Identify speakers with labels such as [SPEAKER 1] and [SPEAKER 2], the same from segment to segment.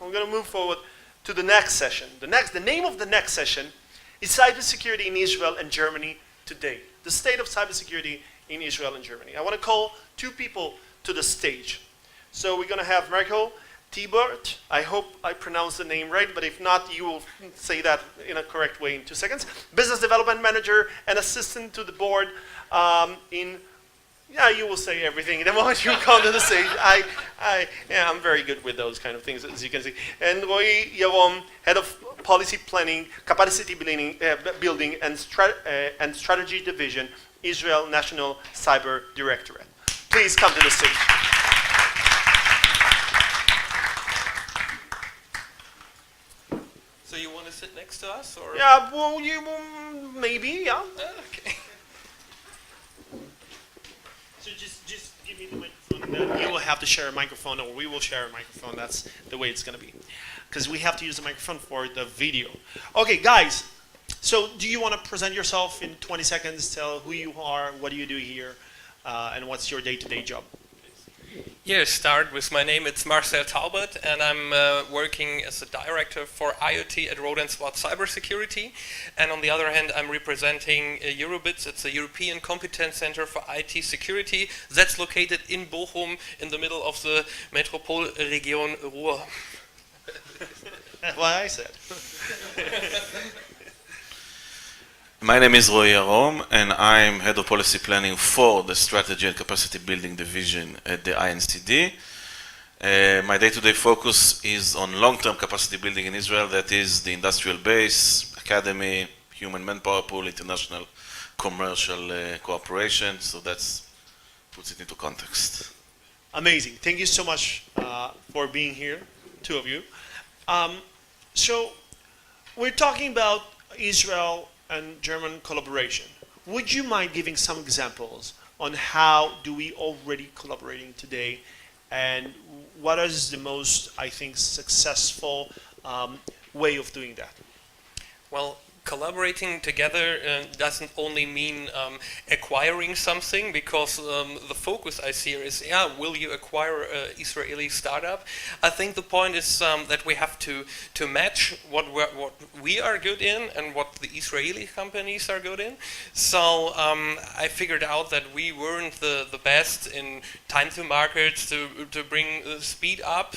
[SPEAKER 1] we're going to move forward to the next session. The name of the next session is Cybersecurity in Israel and Germany Today. The state of cybersecurity in Israel and Germany. I want to call two people to the stage. So we're going to have Marcel, Taubert. I hope I pronounced the name right, but if not, you will say that in a correct way in 2 seconds. Business Development Manager and Assistant to the Board yeah, you will say everything the moment you come to the stage. Yeah, I'm very good with those kind of things, as you can see. And Rohde, Yarom, Head of Policy Planning, Capacity Building and Strategy Division, Israel National Cyber Directorate. Please come to the stage.
[SPEAKER 2] So you want to sit next to us, or?
[SPEAKER 1] Yeah, well, maybe, yeah.
[SPEAKER 2] Okay.
[SPEAKER 1] So just give me the microphone. Then you will have to share a microphone, or we will share a microphone. That's the way it's going to be. Because we have to use the microphone for the video. Okay, guys. So do you want to present yourself in 20 seconds? Tell who you are, what do you do here, and what's your day-to-day job?
[SPEAKER 2] Yeah, start with my name. It's Marcel Taubert, and I'm working as a director for IoT at Rohde and Schwarz Cybersecurity. And on the other hand, I'm representing Eurobits. It's a European Competence Center for IT Security that's located in Bochum, in the middle of the Metropolregion Ruhr.
[SPEAKER 1] That's what I said.
[SPEAKER 3] My name is Yarom, and I'm Head of Policy Planning for the Strategy and Capacity Building Division at the INCD. My day-to-day focus is on long-term capacity building in Israel, that is the industrial base, academy, human manpower pool, international commercial cooperation, so that's puts it into context.
[SPEAKER 1] Amazing. Thank you so much for being here, two of you. So we're talking about Israel and German collaboration. Would you mind giving some examples on how do we already collaborating today, and what is the most, I think, successful way of doing that?
[SPEAKER 2] Well, collaborating together doesn't only mean acquiring something, because the focus I see here is, yeah, will you acquire an Israeli startup? I think the point is that we have to match what we are good in and what the Israeli companies are good in. So I figured out that we weren't the best in time to market, to bring speed up,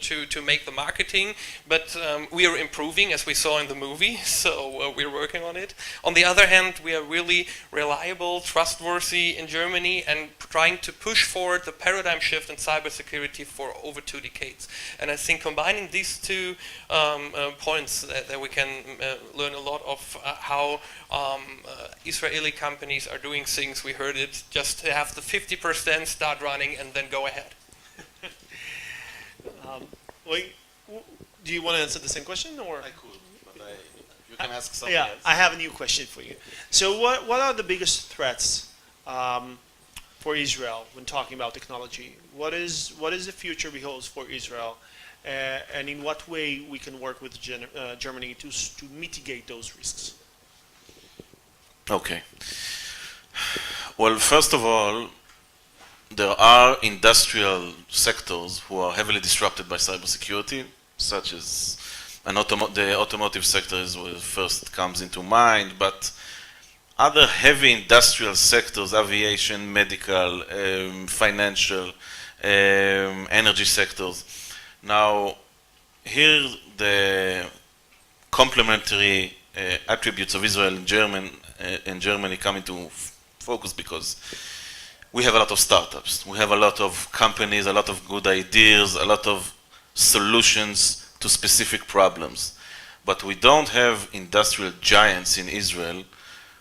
[SPEAKER 2] to make the marketing, but we are improving, as we saw in the movie. So we're working on it. On the other hand, we are really reliable, trustworthy in Germany, and trying to push forward the paradigm shift in cybersecurity for over 2 decades. And I think combining these two points, that we can learn a lot of how Israeli companies are doing things. We heard it, just to have the 50% start running and then go ahead.
[SPEAKER 1] Do you want to answer the same question, or?
[SPEAKER 3] I could, but you can ask something
[SPEAKER 1] Yeah,
[SPEAKER 3] else.
[SPEAKER 1] I have a new question for you. So what are the biggest threats for Israel when talking about technology? What is the future beholds for Israel, and in what way we can work with Germany to mitigate those risks?
[SPEAKER 3] Okay. Well, first of all, there are industrial sectors who are heavily disrupted by cybersecurity, such as the automotive sector is what first comes into mind, but other heavy industrial sectors, aviation, medical, financial, energy sectors. Now, here the complementary attributes of Israel and Germany come into focus, because we have a lot of startups, we have a lot of companies, a lot of good ideas, a lot of solutions to specific problems. But we don't have industrial giants in Israel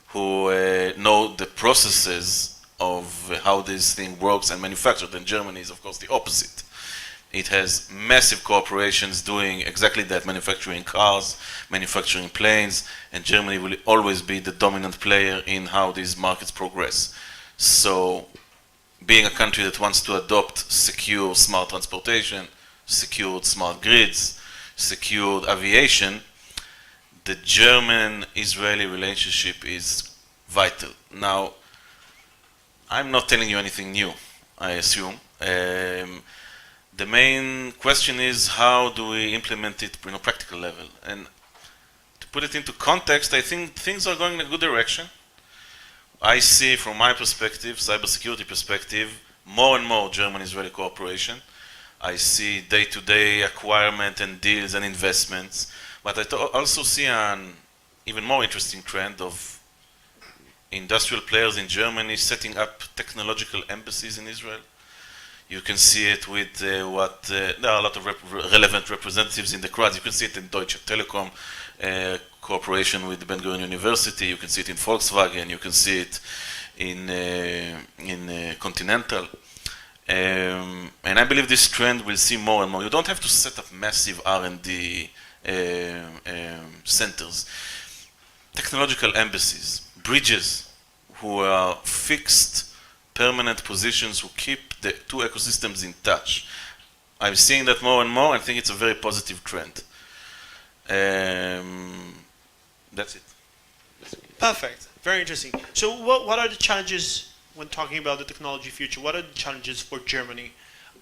[SPEAKER 3] who know the processes of how this thing works and manufactured. And Germany is, of course, the opposite. It has massive corporations doing exactly that, manufacturing cars, manufacturing planes, and Germany will always be the dominant player in how these markets progress. So, being a country that wants to adopt secure smart transportation, secured smart grids, secured aviation, the German-Israeli relationship is vital. Now, I'm not telling you anything new, I assume. The main question is how do we implement it on a practical level? And to put it into context, I think things are going in a good direction. I see from my perspective, cybersecurity perspective, more and more German-Israeli cooperation. I see day-to-day acquirement and deals and investments, but I also see an even more interesting trend of industrial players in Germany setting up technological embassies in Israel. You can see it with there are a lot of relevant representatives in the crowds. You can see it in Deutsche Telekom, cooperation with Ben-Gurion University. You can see it in Volkswagen. You can see it in Continental. And I believe this trend will see more and more. You don't have to set up massive R&D centers. Technological embassies, bridges, who are fixed, permanent positions who keep the two ecosystems in touch. I'm seeing that more and more. I think it's a very positive trend. That's it.
[SPEAKER 1] Perfect. Very interesting. So what are the challenges when talking about the technology future? What are the challenges for Germany?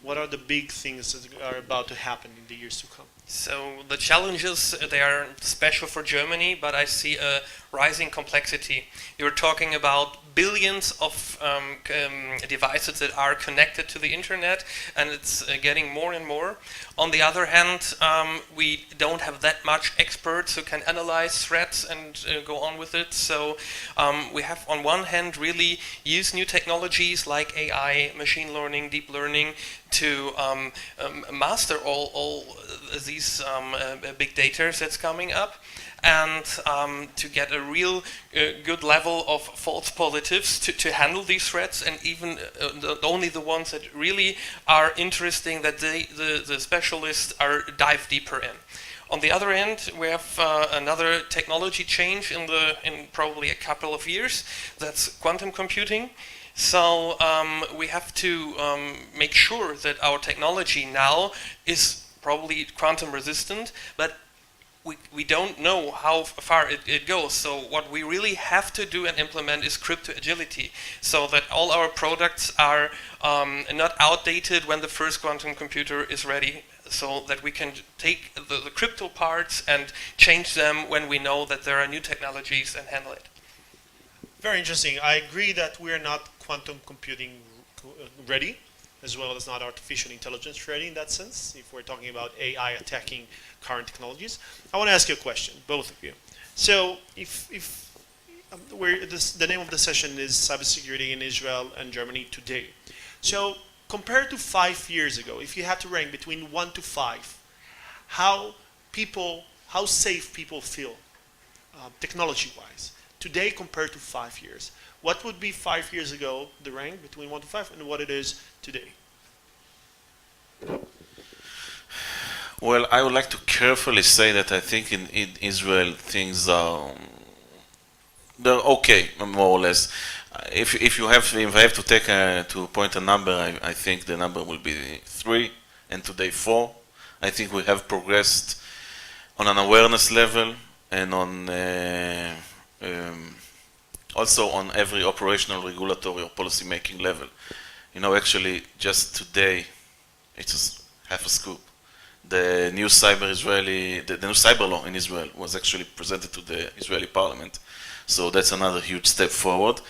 [SPEAKER 1] What are the big things that are about to happen in the years to come?
[SPEAKER 2] So the challenges, they are special for Germany, but I see a rising complexity. You're talking about billions of devices that are connected to the internet, and it's getting more and more. On the other hand, we don't have that much experts who can analyze threats and go on with it. So we have on one hand really use new technologies like AI, machine learning, deep learning to master all these big data that's coming up, and to get a real good level of false positives to handle these threats, and even only the ones that really are interesting that the specialists are dive deeper in. On the other end, we have another technology change in probably a couple of years. That's quantum computing. So we have to make sure that our technology now is probably quantum resistant, but we don't know how far it goes. So what we really have to do and implement is crypto agility, so that all our products are not outdated when the first quantum computer is ready, so that we can take the crypto parts and change them when we know that there are new technologies and handle it.
[SPEAKER 1] Very interesting. I agree that we are not quantum computing ready, as well as not artificial intelligence ready in that sense, if we're talking about AI attacking current technologies. I want to ask you a question, both of you. So the name of the session is Cybersecurity in Israel and Germany today. So compared to 5 years ago, if you had to rank between 1 to 5, how safe people feel technology-wise today compared to 5 years? What would be 5 years ago, the rank between 1 to 5, and what it is today?
[SPEAKER 3] Well, I would like to carefully say that I think in Israel things are they're okay, more or less. If I have to point a number, I think the number will be 3, and today 4. I think we have progressed on an awareness level and on also on every operational, regulatory, or policy-making level. You know, actually, just today, it's half a scoop. The new cyber law in Israel was actually presented to the Israeli parliament. So that's another huge step forward.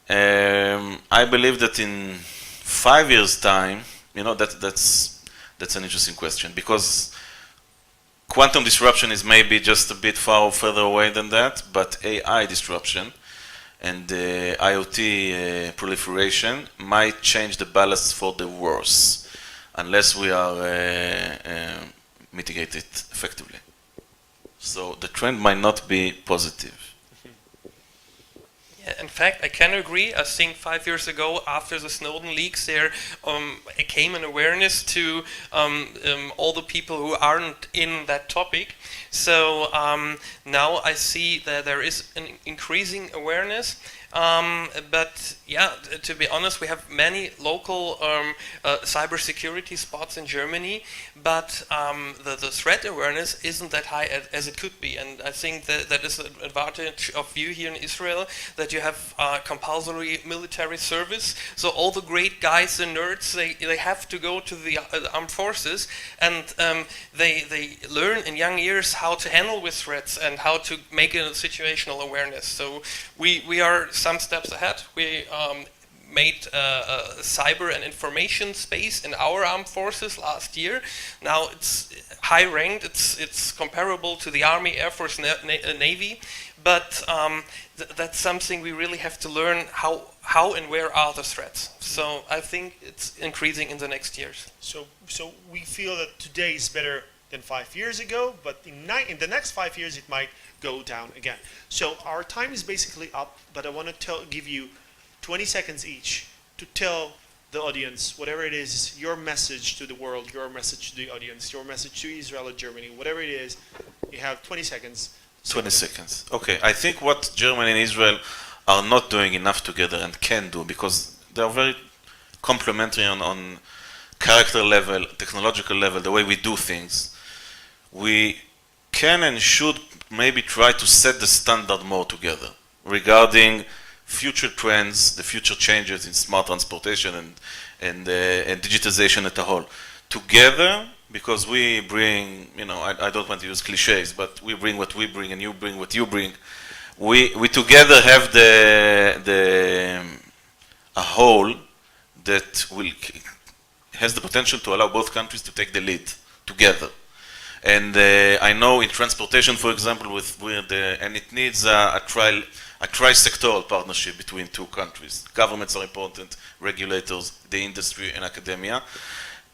[SPEAKER 3] I believe that in 5 years' time, you know, that's an interesting question, because quantum disruption is maybe just a bit further away than that, but AI disruption and IoT proliferation might change the balance for the worse, unless we are mitigated effectively. So the trend might not be positive.
[SPEAKER 2] Yeah, in fact, I can agree. I think 5 years ago, after the Snowden leaks, there came an awareness to all the people who aren't in that topic. So now I see that there is an increasing awareness. But yeah, to be honest, we have many local cybersecurity spots in Germany, but the threat awareness isn't that high as it could be. And I think that is an advantage of you here in Israel, that you have compulsory military service. So all the great guys and nerds, they have to go to the armed forces, and they learn in young years how to handle with threats and how to make a situational awareness. So we are some steps ahead. We made a cyber and information space in our armed forces last year. Now it's high ranked. It's comparable to the Army, Air Force, Navy, but that's something we really have to learn how and where are the threats. So I think it's increasing in the next years.
[SPEAKER 1] So we feel that today is better than 5 years ago, but in the next 5 years it might go down again. So our time is basically up, but I want to give you 20 seconds each to tell the audience, whatever it is, your message to the world, your message to the audience, your message to Israel or Germany, whatever it is. You have 20 seconds.
[SPEAKER 3] 20 seconds. Okay, I think what Germany and Israel are not doing enough together and can do, because they are very complementary on character level, technological level, the way we do things. We can and should maybe try to set the standard more together regarding future trends, the future changes in smart transportation and digitization as a whole. Together, because we bring, I don't want to use cliches, but we bring what we bring and you bring what you bring. We together have a whole that has the potential to allow both countries to take the lead together. And I know in transportation, for example, and it needs a tri-sectoral partnership between two countries. Governments are important, regulators, the industry, and academia.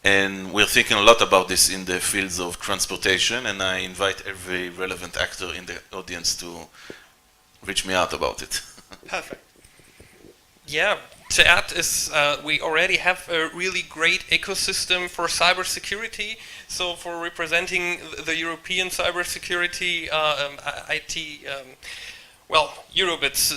[SPEAKER 3] And we're thinking a lot about this in the fields of transportation, and I invite every relevant actor in the audience to reach me out about it.
[SPEAKER 1] Perfect.
[SPEAKER 2] Yeah, to add is we already have a really great ecosystem for cybersecurity. So for representing the European cybersecurity IT, Europe, it's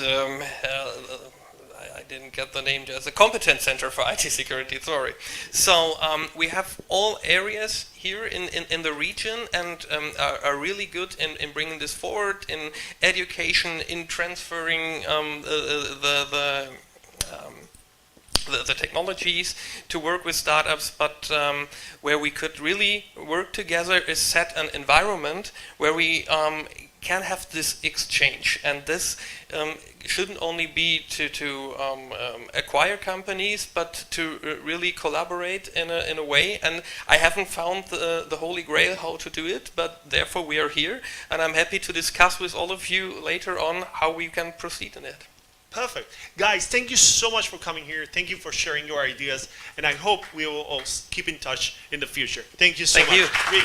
[SPEAKER 2] I didn't get the name, just a competence center for IT security, sorry. So we have all areas here in the region and are really good in bringing this forward, in education, in transferring the technologies to work with startups, but where we could really work together is set an environment where we can have this exchange, and this shouldn't only be to acquire companies, but to really collaborate in a way. And I haven't found the holy grail how to do it, but therefore we are here, and I'm happy to discuss with all of you later on how we can proceed in it.
[SPEAKER 1] Perfect. Guys, thank you so much for coming here. Thank you for sharing your ideas, and I hope we will all keep in touch in the future. Thank you so much.
[SPEAKER 2] Thank you.